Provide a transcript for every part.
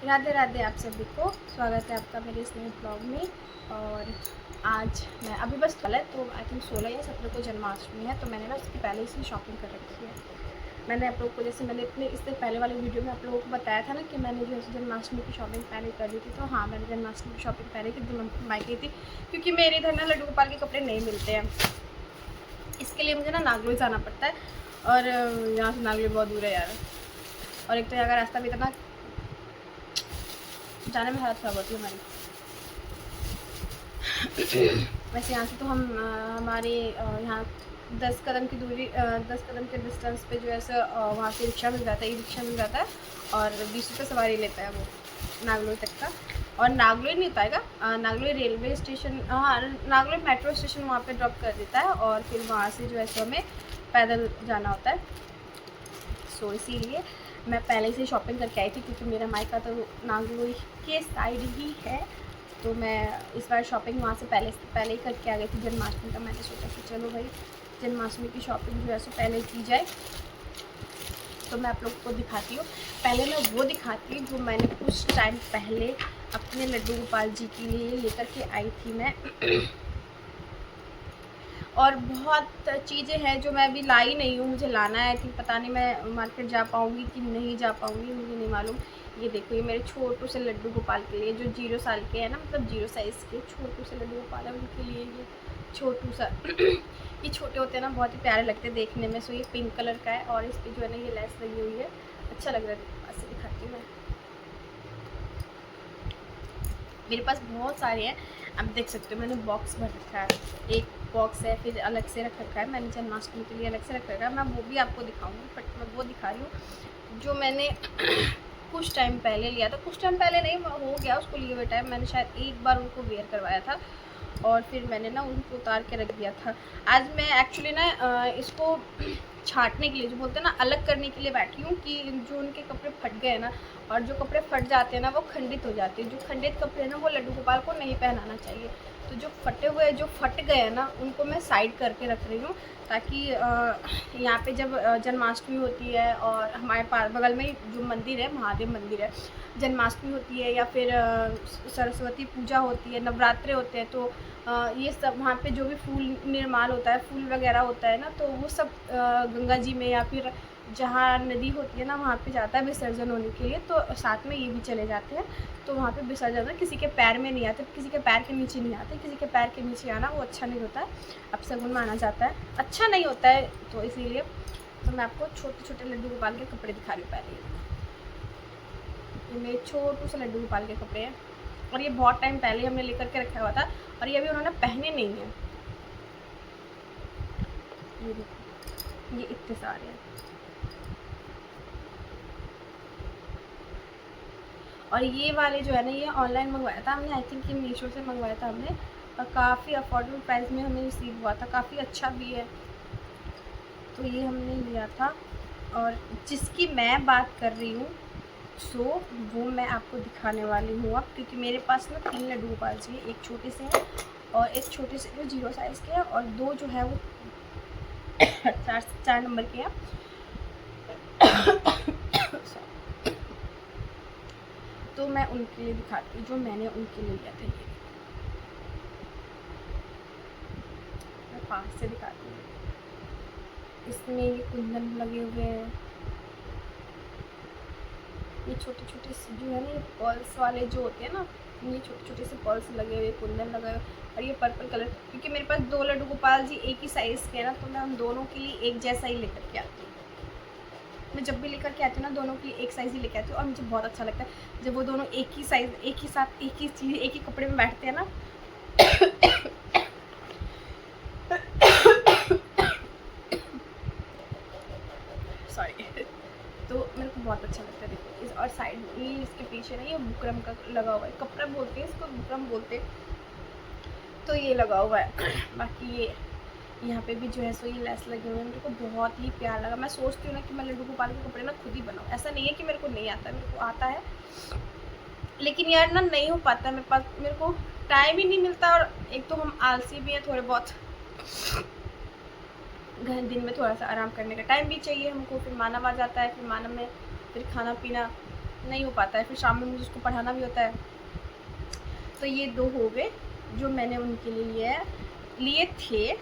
राधे राधे आप सभी को। स्वागत है आपका मेरे इस नए ब्लॉग में। और आज मैं अभी बस कल है तो आई थिंक 16 या 17 को जन्माष्टमी है, तो मैंने ना उसकी पहले से शॉपिंग कर रखी है। मैंने आप लोग को, जैसे मैंने इतने इससे पहले वाले वीडियो में आप लोगों को बताया था ना कि मैंने जो है जन्माष्टमी की शॉपिंग पहले कर ली थी। तो हाँ, मैंने जन्माष्टमी की शॉपिंग पहले की माई की थी, क्योंकि मेरे इधर ना लड्डू गोपाल के कपड़े नहीं मिलते हैं। इसके लिए मुझे ना नागलोई जाना पड़ता है, और यहाँ से नागलोई बहुत दूर है यार। और एक तो यहाँ का रास्ता भी इतना, जाने में हालत ख़राब होती है हमारी। वैसे यहाँ से तो हम हमारे यहाँ 10 कदम की दूरी 10 कदम के डिस्टेंस पे जो है सो वहाँ से रिक्शा मिल जाता है, ई रिक्शा मिल जाता है, और 20 रुपये सवारी लेता है वो नागलोई तक का। और नागलोई नहीं उतारेगा, नागलोई रेलवे स्टेशन, हाँ नागलोई मेट्रो स्टेशन वहाँ पे ड्रॉप कर देता है, और फिर वहाँ से जो है सो हमें पैदल जाना होता है। सो इसीलिए मैं पहले से शॉपिंग करके आई थी, क्योंकि मेरा मायका तो नागलोई के साइड ही है। तो मैं इस बार शॉपिंग वहाँ से पहले ही करके आ गई थी जन्माष्टमी का। मैंने सोचा कि चलो भाई जन्माष्टमी की शॉपिंग जो है सो पहले की जाए। तो मैं आप लोग को दिखाती हूँ। पहले मैं वो दिखाती हूँ जो मैंने कुछ टाइम पहले अपने लड्डू गोपाल जी के लिए लेकर के आई थी मैं। और बहुत चीज़ें हैं जो मैं अभी लाई नहीं हूँ, मुझे लाना है। कि पता नहीं मैं मार्केट जा पाऊँगी कि नहीं जा पाऊँगी, मुझे नहीं मालूम। ये देखो, ये मेरे छोटू से लड्डू गोपाल के लिए, जो 0 साल के हैं ना, मतलब 0 साइज़ के छोटू से लड्डू गोपाल है, उनके लिए ये छोटू सा ये छोटे होते हैं ना, बहुत ही प्यारे लगते हैं देखने में। सो ये पिंक कलर का है, और इस पर जो है ना ये लेस लगी हुई है, अच्छा लग रहा है। पास से दिखाती हूँ मैं, मेरे पास बहुत सारे हैं, आप देख सकते हो। मैंने बॉक्स भर रखा है, एक बॉक्स है, फिर अलग से रख रखा है मैंने जन्माष्टमी के लिए अलग से रख रखा है। मैं वो भी आपको दिखाऊंगी, बट मैं वो दिखा रही हूँ जो मैंने कुछ टाइम पहले लिया था। कुछ टाइम पहले नहीं, हो गया उसको लिए हुए टाइम। मैंने शायद एक बार उनको वेयर करवाया था, और फिर मैंने ना उनको उतार के रख दिया था। आज मैं एक्चुअली ना इसको छाँटने के लिए, जो बोलते हैं ना, अलग करने के लिए बैठी हूँ, कि जो उनके कपड़े फट गए ना, और जो कपड़े फट जाते हैं ना वो खंडित हो जाते हैं। जो खंडित कपड़े हैं ना वो लड्डू गोपाल को नहीं पहनाना चाहिए। तो जो फटे हुए, जो फट गए हैं ना, उनको मैं साइड करके रख रही हूँ, ताकि यहाँ पे जब जन्माष्टमी होती है, और हमारे पास बगल में जो मंदिर है, महादेव मंदिर है, जन्माष्टमी होती है या फिर सरस्वती पूजा होती है, नवरात्रे होते हैं, तो ये सब वहाँ पे जो भी फूल निर्माल होता है, फूल वगैरह होता है ना, तो वो सब गंगा जी में या फिर जहाँ नदी होती है ना, वहाँ पे जाता है विसर्जन होने के लिए। तो साथ में ये भी चले जाते हैं, तो वहाँ पे विसर्जन किसी के पैर में नहीं आते, किसी के पैर के नीचे नहीं आते। किसी के पैर के नीचे आना वो अच्छा नहीं होता है, अपशगुन माना जाता है, अच्छा नहीं होता है। तो इसीलिए तो मैं आपको छोटे छोटे लड्डू गोपाल के कपड़े दिखा रही हूँ। पहले ये मेरे छोटू से लड्डू गोपाल के कपड़े हैं, और ये बहुत टाइम पहले हमने लेकर के रखा हुआ था, और ये अभी उन्होंने पहने नहीं हैं। ये देखो, ये इतने सारे हैं। और ये वाले जो है ना, ये ऑनलाइन मंगवाया था हमने, आई थिंक ये मीशो से मंगवाया था हमने, और काफ़ी अफोर्डेबल प्राइस में हमें रिसीव हुआ था, काफ़ी अच्छा भी है। तो ये हमने लिया था, और जिसकी मैं बात कर रही हूँ सो वो मैं आपको दिखाने वाली हूँ अब, क्योंकि मेरे पास ना 3 लड्डू गोपाल जी हैं। एक छोटे से हैं, और एक छोटे से जो 0 साइज़ के हैं, और 2 जो है वो 4 नंबर के हैं। तो मैं उनके लिए दिखाती हूँ, जो मैंने उनके लिए लिया था। ये मैं पास से दिखाती हूँ। इसमें ये कुंदन लगे हुए हैं, ये छोटे छोटे से जो है ना, ये पर्ल्स वाले जो होते हैं ना, ये छोटे छोटे से पर्ल्स लगे हुए, कुंदन लगे हुए, और ये पर्पल कलर, क्योंकि मेरे पास 2 लड्डू गोपाल जी एक ही साइज़ के हैं ना, तो मैं उन दोनों के लिए एक जैसा ही लेकर के आती हूँ। मैं जब भी लेकर के आती हूँ ना, दोनों के लिए एक साइज़ ही लेकर आती हूँ, और मुझे बहुत अच्छा लगता है जब वो दोनों एक ही साइज़, एक ही साथ, एक ही चीज़, एक ही कपड़े में बैठते हैं ना। सॉरी। तो मेरे को बहुत अच्छा लगता है। देखो इस, और साइड में इसके पीछे ना ये बुकरम का लगा हुआ है, कपड़ा बोलते हैं इसको, बुकरम बोलते हैं। तो ये लगा हुआ है। बाकी ये यहाँ पे भी जो है सो ये लेस लगे हुए हैं, मेरे को बहुत ही प्यार लगा। मैं सोचती हूँ ना कि मैं लड्डू गोपाल के कपड़े ना खुद ही बनाऊँ। ऐसा नहीं है कि मेरे को नहीं आता, मेरे को आता है, लेकिन यार ना नहीं हो पाता मेरे पास, मेरे को टाइम ही नहीं मिलता। और एक तो हम आलसी भी हैं थोड़े बहुत, दिन में थोड़ा सा आराम करने का टाइम भी चाहिए हमको। फिर मानव आ जाता है, फिर मानव में फिर खाना पीना, नहीं हो पाता है, फिर शाम में मुझे उसको पढ़ाना भी होता है। तो ये 2 हो गए जो मैंने उनके लिए लिए थे।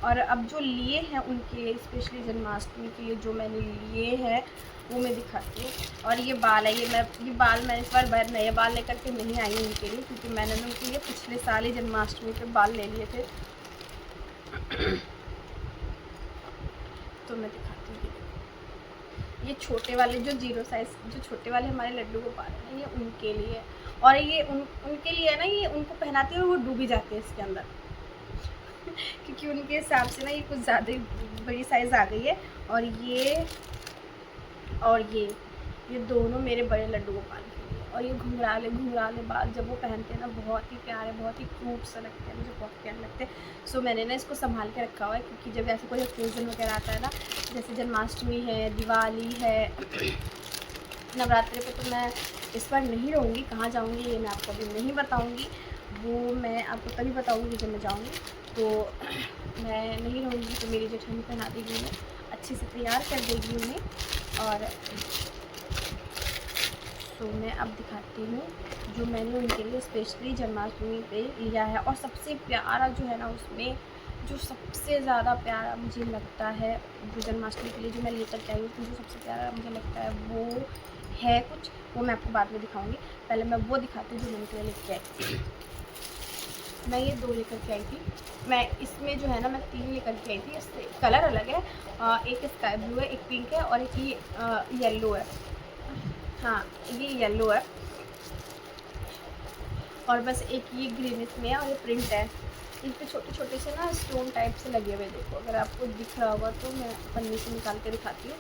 और अब जो लिए हैं उनके लिए स्पेशली जन्माष्टमी के लिए जो मैंने लिए हैं वो मैं दिखाती हूँ। और ये बाल है, ये बाल मैंने इस बार नए बाल लेकर के नहीं आई हूँ उनके लिए, क्योंकि मैंने उनके लिए पिछले साल ही जन्माष्टमी पे बाल ले लिए थे। तो मैं दिखाती हूँ, ये छोटे वाले जो 0 साइज़, जो छोटे वाले हमारे लड्डू गोपाल हैं, ये उनके लिए। और ये उनके लिए है ना, ये उनको पहनाती है और वो डूबी जाते हैं इसके अंदर क्योंकि उनके हिसाब से ना ये कुछ ज़्यादा ही बड़ी साइज़ आ गई है। और ये दोनों मेरे बड़े लड्डू गोपाल के लिए। और ये घुंघराले बाल जब वो पहनते हैं ना, बहुत ही प्यारे, बहुत ही क्यूट सा लगते हैं, मुझे बहुत प्यारे लगते हैं। सो मैंने ना इसको संभाल के रखा हुआ है, क्योंकि जब ऐसे कोई ओकेज़न वगैरह आता है ना, जैसे जन्माष्टमी है, दिवाली है, नवरात्रि पे, तो मैं इस बार नहीं रहूँगी। कहाँ जाऊँगी ये मैं आपको अभी नहीं बताऊँगी, वो मैं आपको तभी बताऊँगी जब मैं जाऊँगी। तो मैं नहीं रहूँगी तो मेरी जेठानी पहना देगी उन्हें, अच्छे से तैयार कर देगी उन्हें। और तो मैं अब दिखाती हूँ जो मैंने उनके लिए स्पेशली जन्माष्टमी पे लिया है। और सबसे प्यारा जो है ना, उसमें जो सबसे ज़्यादा प्यारा मुझे लगता है, जो जन्माष्टमी के लिए जो मैं लेकर के आई हूँ, उसमें जो सबसे प्यारा मुझे लगता है वो है कुछ, वो मैं आपको बाद में दिखाऊंगी। पहले मैं वो दिखाती हूँ जो मैंने उनके लिए लेकर आई। मैं ये 2 लेकर के आई थी। मैं इसमें जो है ना, मैं 3 लेकर के आई थी। इससे कलर अलग है, एक स्काई ब्लू है, एक पिंक है और एक ये येलो है। हाँ, ये येलो है और बस एक ये ग्रीनिश में है और ये प्रिंट है। इन पे छोटे छोटे से ना स्टोन टाइप से लगे हुए, देखो अगर आपको दिख रहा होगा तो मैं पन्नी से निकाल के दिखाती हूँ।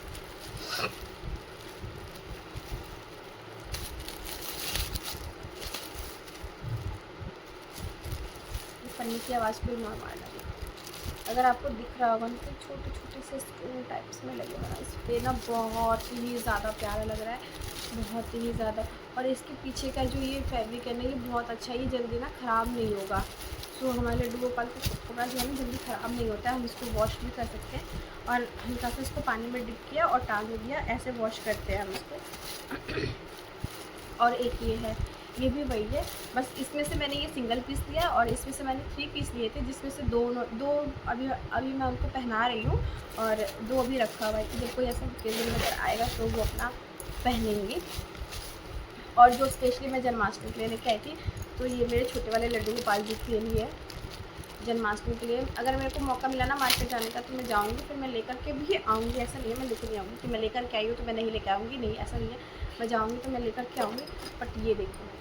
पन्नी की आवाज़ को इग्नोर मारना। अगर आपको दिख रहा होगा तो छोटे छोटे से स्टोन टाइप्स में लगे हुए हैं। इस पर ना बहुत ही ज़्यादा प्यारा लग रहा है, बहुत ही ज़्यादा। और इसके पीछे का जो ये फैब्रिक है ना, ये बहुत अच्छा है, ये जल्दी ना ख़राब नहीं होगा। सो हमारे लड्डू गोपाल का कपड़ा जो है ना जल्दी ख़राब नहीं होता है, हम इसको वॉश भी कर सकते हैं। और हल्का सा इसको पानी में डिप किया और टांग दिया, ऐसे वॉश करते हैं हम इसको। और एक ये है, ये भी वही है, बस इसमें से मैंने ये सिंगल पीस लिया और इसमें से मैंने 3 पीस लिए थे, जिसमें से दो अभी मैं उनको पहना रही हूँ और 2 अभी रखा हुआ है कि जब कोई ऐसा ओकेजन वगैरह आएगा तो वो अपना पहनेंगी। और जो स्पेशली मैं जन्माष्टमी के लिए लेके आई थी, तो ये मेरे छोटे वाले लड्डू गोपाल जी के लिए है जन्माष्टमी के लिए। अगर मेरे को मौका मिला ना मार्केट जाने का तो मैं जाऊँगी, फिर मैं लेकर के भी आऊँगी। ऐसा नहीं है मैं लेकर नहीं आऊँगी कि मैं लेकर के आई हूँ तो मैं नहीं लेकर आऊँगी, नहीं ऐसा नहीं है, मैं जाऊँगी तो मैं लेकर के आऊँगी। बट ये देखो,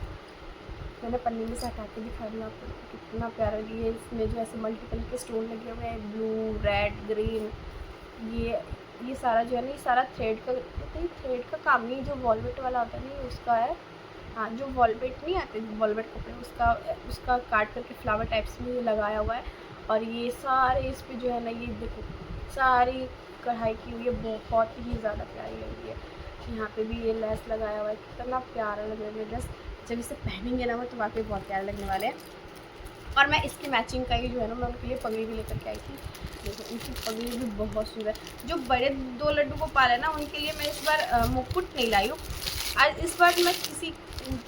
मैंने पन्नी में से हटा के दिखा दिया आपको, कितना प्यारा। ये इसमें जो ऐसे मल्टी कलर के स्टोन लगे हुए हैं, ब्लू, रेड, ग्रीन, ये सारा जो है ना, ये सारा थ्रेड का काम नहीं, जो वॉलवेट वाला होता है नहीं उसका है। हाँ, जो वॉलवेट नहीं आते वॉलवेट कपड़े, उसका काट करके फ्लावर टाइप्स में ये लगाया हुआ है। और ये सारे इस पर जो है ना, ये देखो सारी कढ़ाई की हुई है, बहुत ही ज़्यादा प्यारी लग रही है। यहाँ पे भी ये लेस लगाया हुआ है, कितना प्यारा लग रहा है ड्रेस। जब इसे पहनेंगे ना वो तो वाकई बहुत प्यारे लगने वाले हैं। और मैं इसकी मैचिंग का ही जो है ना, मैं उनके लिए पगड़ी भी लेकर के आई थी। देखो इनकी पगड़ी भी बहुत सुंदर। जो बड़े 2 लड्डू गोपाल है ना, उनके लिए मैं इस बार मुकुट नहीं लाई हूँ। आज इस बार मैं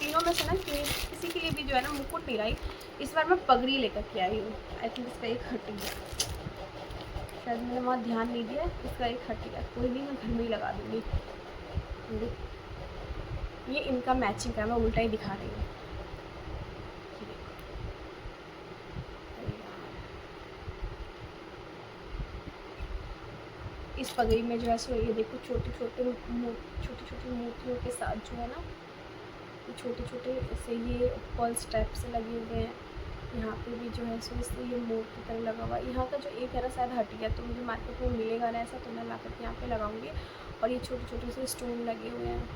तीनों में से ना किसी के लिए भी जो है ना मुकुट नहीं लाई। इस बार मैं पगड़ी लेकर के आई हूँ। आई थिंक इसका एक हट गया, शायद मैंने वहाँ ध्यान नहीं दिया, इसका एक हट गया। कोई नहीं, मैं घर में ही लगा दूँगी। ये इनका मैचिंग का, मैं उल्टा ही दिखा रही हूँ। इस पगड़ी में जो है सो ये देखो छोटी छोटी मूर्तियों के साथ जो है ना, ये छोटे से ये पर्ल्स टाइप से लगे हुए हैं। यहाँ पे भी जो है सो इससे ये मोर की तरह लगा हुआ है। यहाँ का जो एक है ना शायद हट गया, तो मुझे मार्केट में मिलेगा ना ऐसा, तो मैं ला करके यहाँ पे लगाऊंगी। और ये छोटे से स्टोन लगे हुए हैं,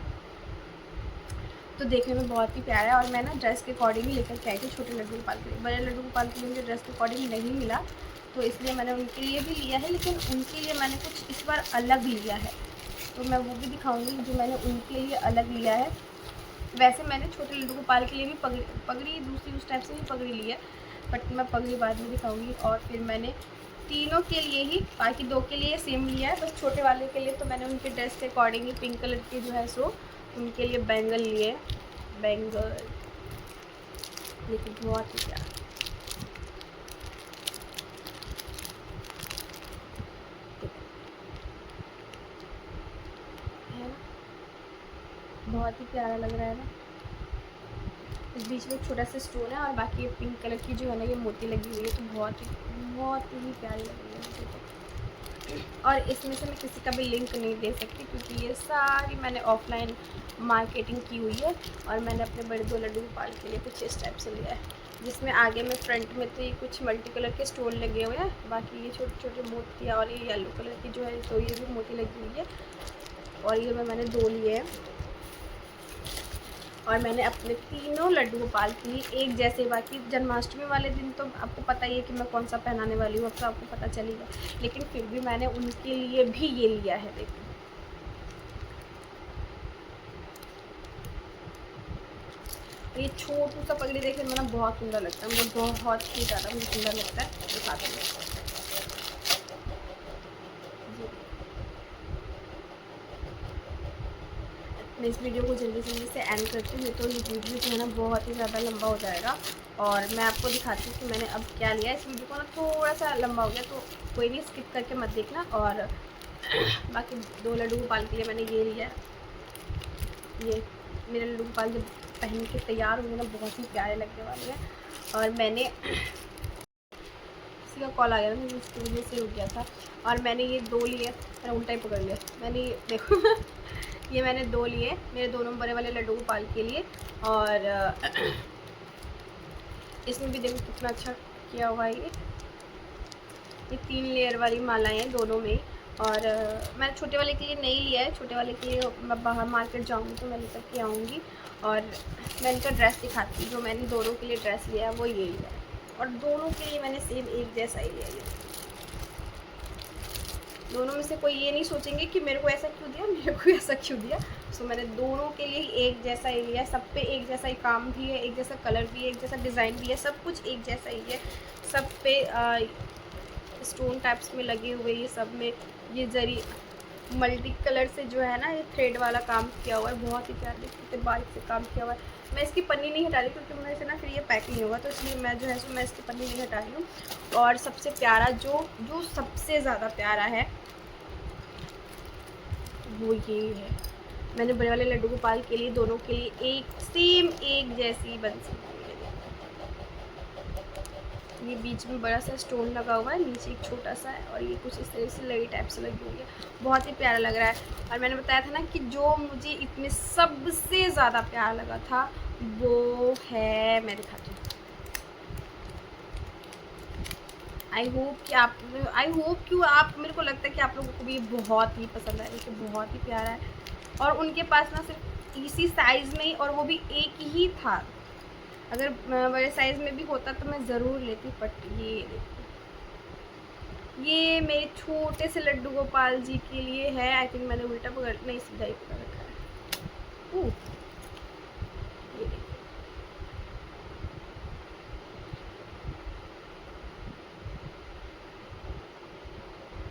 तो देखने में बहुत ही प्यारा है। और मैं ना ड्रेस के अकॉर्डिंग ही लेकर के आई थी छोटे लड्डू गोपाल के लिए। बड़े लड्डू गोपाल के लिए मुझे ड्रेस के अकॉर्डिंग नहीं मिला, तो इसलिए मैंने उनके लिए भी लिया है, लेकिन उनके लिए मैंने कुछ इस बार अलग लिया है, तो मैं वो भी दिखाऊंगी जो मैंने उनके लिए अलग लिया है। वैसे मैंने छोटे लड्डू गोपाल के लिए भी पगड़ी दूसरी उस टाइप से ही पगड़ी ली है, बट मैं पगड़ी बाद में दिखाऊंगी। और फिर मैंने तीनों के लिए ही, बाकी 2 के लिए सेम लिया है, बस छोटे वाले के लिए तो मैंने उनके ड्रेस के अकॉर्डिंग ही पिंक कलर के जो है सो उनके लिए बैंगल लिए, बैंगल लेकिन बहुत ही प्यारा। है ना, बहुत ही प्यारा लग रहा है ना। इस बीच में छोटा सा स्टोन है और बाकी पिंक कलर की जो है ना ये मोती लगी हुई है, तो बहुत ही प्यारी लग रही है मुझे तो। और इसमें से मैं किसी का भी लिंक नहीं दे सकती क्योंकि ये सारी मैंने ऑफलाइन मार्केटिंग की हुई है। और मैंने अपने बड़े 2 लड्डू गोपाल के लिए कुछ इस टाइप से लिया है, जिसमें आगे में फ्रंट में तो ये कुछ मल्टी कलर के स्टोन लगे हुए हैं, बाकी ये छोटे छोटे मोतियाँ, और ये येलो कलर की जो है तो ये भी मोती लगी हुई है। और ये मैंने 2 लिए हैं। और मैंने अपने तीनों लड्डू गोपाल के लिए एक जैसे, बाकी जन्माष्टमी वाले दिन तो आपको पता ही है कि मैं कौन सा पहनाने वाली हूँ, अब तो आपको पता चलेगा, लेकिन फिर भी मैंने उनके लिए भी ये लिया है। देखो ये छोटू सा पगड़ी देखने में ना बहुत सुंदर लगता है, मुझे बहुत ही ज़्यादा मुझे सुंदर लगता है। दिखाते हैं मैं इस वीडियो को जल्दी से एंड करती हूँ, तो ये वीडियो जो है ना बहुत ही ज़्यादा लंबा हो जाएगा। और मैं आपको दिखाती हूँ कि मैंने अब क्या लिया। इस वीडियो को ना थोड़ा सा लंबा हो गया तो कोई नहीं, स्किप करके मत देखना। और बाकी 2 लड्डू गोपाल के लिए मैंने ये लिया। ये मेरे लड्डू गोपाल जब पहन के तैयार होंगे ना बहुत ही प्यारे लगने वाले हैं। और मैंने किसी का कॉल आ गया ना, मुझे इसकी वजह से रुक गया था। और मैंने ये 2 लिए, मैंने उल्टा ही पकड़ लिया। मैंने देखो ये मैंने 2 लिए मेरे 2 नंबर वाले लड्डू गोपाल के लिए। और इसमें भी देखो कितना अच्छा किया हुआ है। ये 3 लेयर वाली मालाएं हैं दोनों में। और मैंने छोटे वाले के लिए नहीं लिया है, छोटे वाले के लिए मैं बाहर मार्केट जाऊंगी तो मैं लेकर के आऊँगी। और मैं इनका ड्रेस दिखाती हूँ, जो मैंने दोनों के लिए ड्रेस लिया है वो ये लिया है। और दोनों के लिए मैंने सेम एक जैसा ही लिया है। दोनों में से कोई ये नहीं सोचेंगे कि मेरे को ऐसा क्यों दिया, मेरे को ऐसा क्यों दिया। सो मैंने दोनों के लिए एक जैसा ही लिया है। सब पे एक जैसा ही काम भी है, एक जैसा कलर भी है, एक जैसा डिज़ाइन भी है, सब कुछ एक जैसा ही है। सब पे स्टोन टाइप्स में लगे हुए, ये सब में ये जरी मल्टी कलर से जो है ना ये थ्रेड वाला काम किया हुआ है, बहुत ही प्यारे से बारीक से काम किया हुआ है। मैं इसकी पन्नी नहीं हटा रही क्योंकि मैं इसे ना फिर ये पैक नहीं होगा, तो इसलिए मैं जो है सो मैं इसकी पन्नी नहीं हटा रही हूँ। और सबसे प्यारा जो सबसे ज़्यादा प्यारा है वो ये है। मैंने बड़े वाले लड्डू गोपाल के लिए दोनों के लिए एक सेम एक जैसी बंसी। ये बीच में बड़ा सा स्टोन लगा हुआ है, नीचे एक छोटा सा है, और ये कुछ इस तरह से लड़ी टाइप से लगी हुई है, बहुत ही प्यारा लग रहा है। और मैंने बताया था ना कि जो मुझे इसमें सबसे ज़्यादा प्यारा लगा था वो है, मैं दिखाती हूँ। आई होप कि आप, मेरे को लगता है कि आप लोगों को भी ये बहुत ही पसंद आएगा, कि बहुत ही प्यारा है। और उनके पास ना सिर्फ इसी साइज़ में ही, और वो भी एक ही था। अगर बड़े साइज़ में भी होता तो मैं ज़रूर लेती, बट ये ये मेरे छोटे से लड्डू गोपाल जी के लिए है। आई थिंक मैंने उल्टा पकड़, नहीं सीधा ही पकड़ रखा है। ये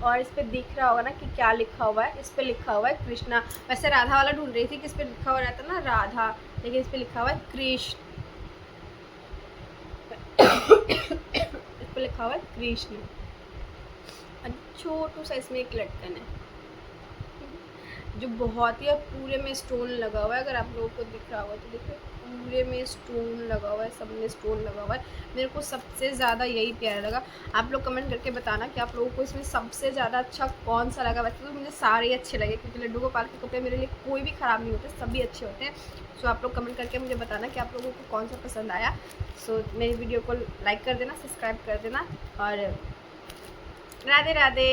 और इस पे दिख रहा होगा ना कि क्या लिखा हुआ है। इस पे लिखा हुआ है कृष्णा। वैसे राधा वाला ढूंढ रही थी कि इस पे लिखा हुआ रहता ना राधा, लेकिन इस पे लिखा हुआ है कृष्ण। इस पे लिखा हुआ है कृष्ण। छोटू सा इसमें एक लटकन है जो बहुत ही, और पूरे में स्टोन लगा हुआ है। अगर आप लोगों को दिख रहा होगा तो देखिए पूरे में स्टोन लगा हुआ है, सब में स्टोन लगा हुआ है। मेरे को सबसे ज़्यादा यही प्यारा लगा। आप लोग कमेंट करके बताना कि आप लोगों को इसमें सबसे ज़्यादा अच्छा कौन सा लगा। वैसे तो मुझे सारे ही अच्छे लगे क्योंकि लड्डू गोपाल के कपड़े मेरे लिए कोई भी ख़राब नहीं होते, सभी अच्छे होते हैं। सो आप लोग कमेंट करके मुझे बताना कि आप लोगों को कौन सा पसंद आया। सो मेरी वीडियो को लाइक कर देना, सब्सक्राइब कर देना, और राधे राधे।